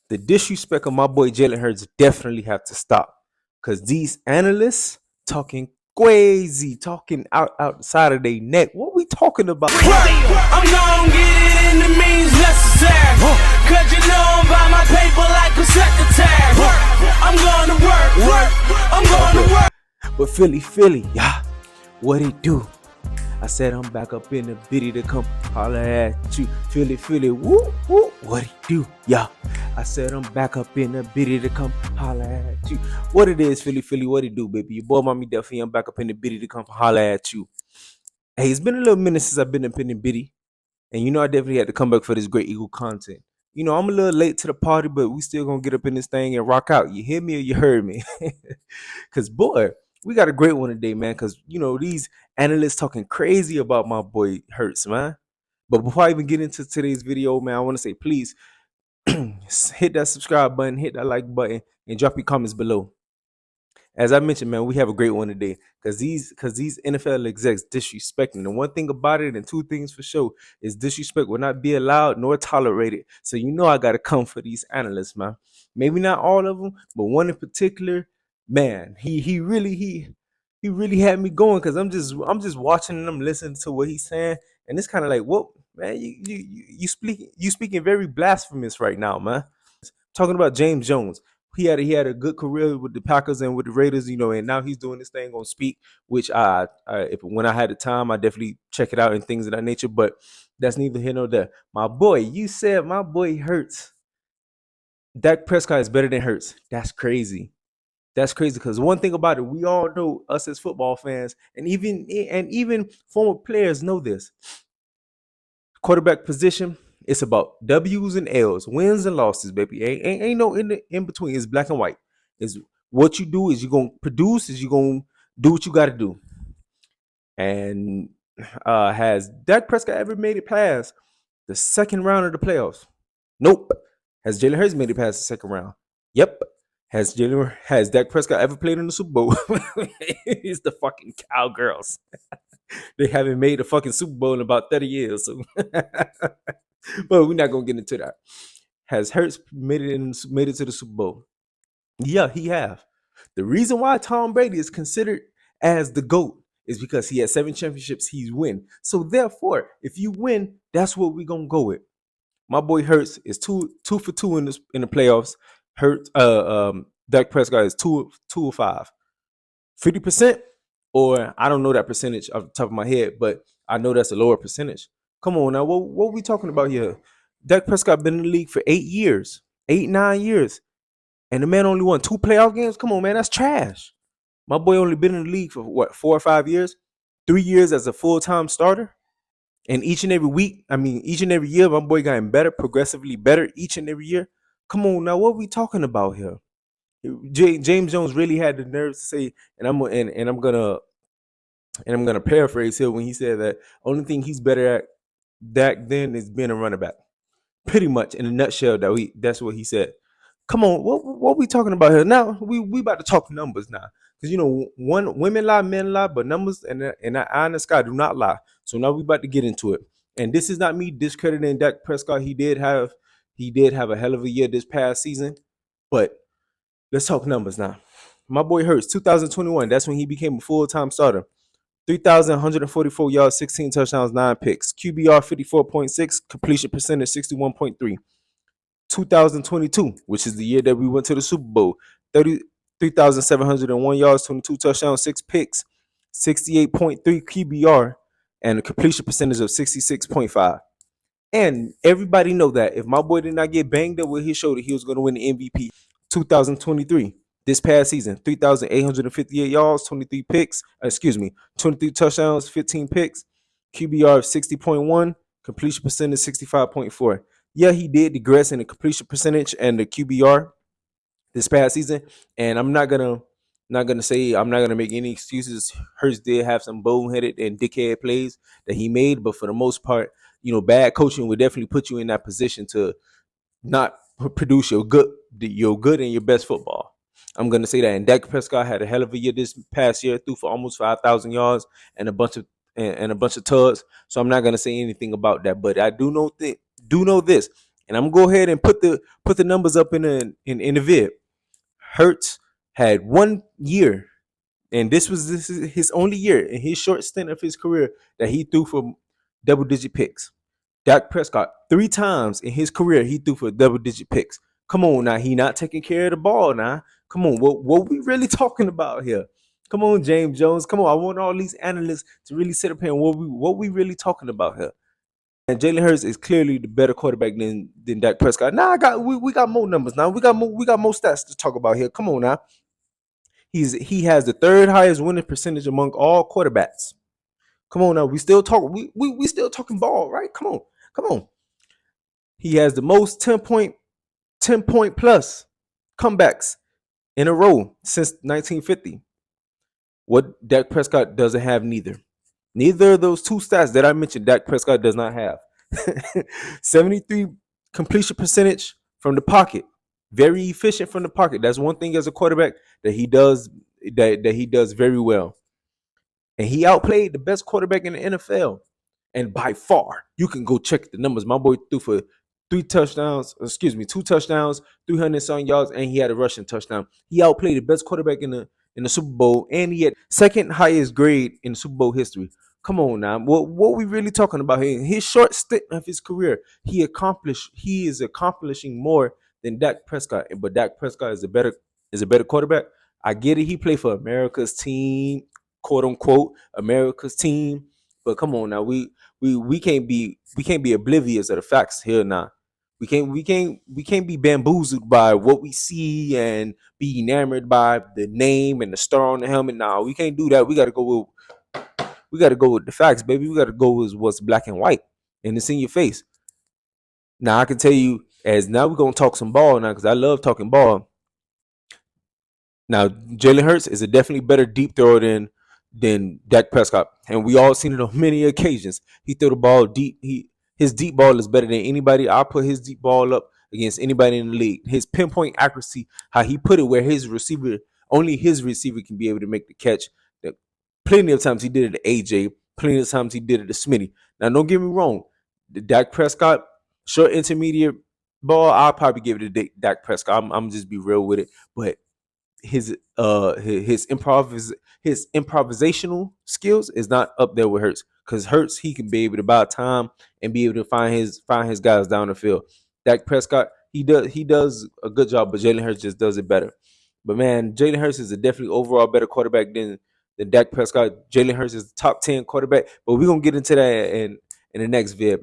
The disrespect of my boy Jalen Hurts definitely have to stop. Cause these analysts talking crazy, talking outside of their neck. What we talking about? I'm gonna get it in the means necessary. Cause you know I'm by my paper like a secretary. I'm gonna work. I'm gonna work. But Philly, yeah, what it do? I said I'm back up in the bitty to come holler at you. Philly, woo, woo, what it do? Yeah. I said I'm back up in the bitty to come holler at you. What it is, Philly, what it do, baby? Your boy Mommy Duffy, I'm back up in the bitty to come holler at you. Hey, it's been a little minute since I've been up in the bitty. And you know I definitely had to come back for this great Eagle content. You know, I'm a little late to the party, but we still gonna get up in this thing and rock out. You hear me or you heard me? Cause boy, we got a great one today, man. Cause you know, these analysts talking crazy about my boy Hurts, man. But before I even get into today's video, man, I want to say please hit that subscribe button, hit that like button, and drop your comments below. As I mentioned, man, we have a great one today because these NFL execs disrespecting. The one thing about it, and two things for sure, is disrespect will not be allowed nor tolerated. So you know I gotta come for these analysts, man. Maybe not all of them, but one in particular, man, he really had me going because I'm just watching and I'm listening to what he's saying, and it's kind of like, whoa, man, you speaking very blasphemous right now, man. Talking about James Jones, he had a good career with the Packers and with the Raiders, you know, and now he's doing this thing on Speak, which if when I had the time, I definitely check it out and things of that nature. But that's neither here nor there. My boy, you said my boy Hurts. Dak Prescott is better than Hurts. That's crazy. That's crazy because one thing about it, we all know us as football fans, and even former players know this. Quarterback position, it's about W's and L's, wins and losses, baby. Ain't no in between. It's black and white. Is what you do is you're gonna produce, is you're gonna do what you gotta do. And has Dak Prescott ever made it past the second round of the playoffs? Nope. Has Jalen Hurts made it past the second round? Yep. Has Dak Prescott ever played in the Super Bowl? It's the fucking Cowgirls. They haven't made a fucking Super Bowl in about 30 years. So but we're not gonna get into that. Has Hurts made it to the Super Bowl? Yeah, he have. The reason why Tom Brady is considered as the GOAT is because he has 7 championships he's win. So therefore, if you win, that's what we're gonna go with. My boy Hurts is two for two in the playoffs. Dak Prescott is 2 of 5. 50%, or I don't know that percentage off the top of my head, but I know that's a lower percentage. Come on now, what are we talking about here? Dak Prescott been in the league for 8 years, 9 years, and the man only won 2 playoff games. Come on, man, that's trash. My boy only been in the league for what, 4 or 5 years, 3 years as a full-time starter, and each and every year, my boy getting better, progressively better each and every year. Come on now, what are we talking about here? James Jones really had the nerve to say, and I'm gonna paraphrase here when he said that only thing he's better at back then is being a running back. Pretty much in a nutshell, that's what he said. Come on, what we talking about here? Now we about to talk numbers now. Because you know, women lie, men lie, but numbers and the eye in the sky do not lie. So now we about to get into it. And this is not me discrediting Dak Prescott. He did have a hell of a year this past season. But let's talk numbers now. My boy Hurts, 2021, that's when he became a full-time starter. 3,144 yards, 16 touchdowns, 9 picks. QBR 54.6, completion percentage 61.3. 2022, which is the year that we went to the Super Bowl, 3,701 yards, 22 touchdowns, 6 picks, 68.3 QBR, and a completion percentage of 66.5. And everybody know that if my boy did not get banged up with his shoulder, he was going to win the MVP. 2023, this past season, 3,858 yards, 23 picks, 23 touchdowns, 15 picks, QBR of 60.1, completion percentage 65.4. Yeah, he did digress in the completion percentage and the QBR this past season, and I'm not gonna make any excuses. Hurts did have some boneheaded and dickhead plays that he made, but for the most part, you know, bad coaching would definitely put you in that position to not produce your good and your best football. I'm gonna say that. And Dak Prescott had a hell of a year this past year, threw for almost 5,000 yards and a bunch of tugs. So I'm not gonna say anything about that, but I do know this. And I'm gonna go ahead and put the numbers up in the vid. Hurts had 1 year, and this is his only year in his short stint of his career that he threw for double digit picks. Dak Prescott 3 times in his career he threw for double digit picks. Come on now, he not taking care of the ball now. Come on, what we really talking about here? Come on, James Jones. Come on, I want all these analysts to really sit up here and what we really talking about here. And Jalen Hurts is clearly the better quarterback than Dak Prescott. Now we got more numbers now. We got more stats to talk about here. Come on now. He has the third highest winning percentage among all quarterbacks. Come on now. We still talk we still talking ball, right? Come on. Come on. He has the most 10 point plus comebacks in a row since 1950. What Dak Prescott doesn't have neither. Neither of those two stats that I mentioned, Dak Prescott does not have. 73 completion percentage from the pocket. Very efficient from the pocket. That's one thing as a quarterback that he does that he does very well. And he outplayed the best quarterback in the NFL. And by far, you can go check the numbers. My boy threw for 2 touchdowns, 300 some yards, and he had a rushing touchdown. He outplayed the best quarterback in the Super Bowl, and he had second highest grade in Super Bowl history. Come on now, what we really talking about here? His short stint of his career, he is accomplishing more than Dak Prescott. But Dak Prescott is a better quarterback. I get it. He played for America's team, quote unquote, America's team. But come on now, we can't be oblivious of the facts here now. We can't be bamboozled by what we see and be enamored by the name and the star on the helmet. Now we can't do that. We got to go with the facts, baby. We got to go with what's black and white, and it's in your face. Now I can tell you, as now we're gonna talk some ball now because I love talking ball. Now Jalen Hurts is a definitely better deep thrower than Dak Prescott, and we all seen it on many occasions. He threw the ball deep. His deep ball is better than anybody. I'll put his deep ball up against anybody in the league. His pinpoint accuracy, how he put it where only his receiver can be able to make the catch. Plenty of times he did it to AJ. Plenty of times he did it to Smitty. Now, don't get me wrong. The Dak Prescott short intermediate ball, I'll probably give it to Dak Prescott. I'm just be real with it. But his improvisational skills is not up there with Hurts, because Hurts, he can be able to buy time and be able to find his guys down the field. Dak Prescott, he does a good job, but Jalen Hurts just does it better. But man, Jalen Hurts is a definitely overall better quarterback than Dak Prescott. Jalen Hurts is the top 10 quarterback, but we're gonna get into that in the next vid.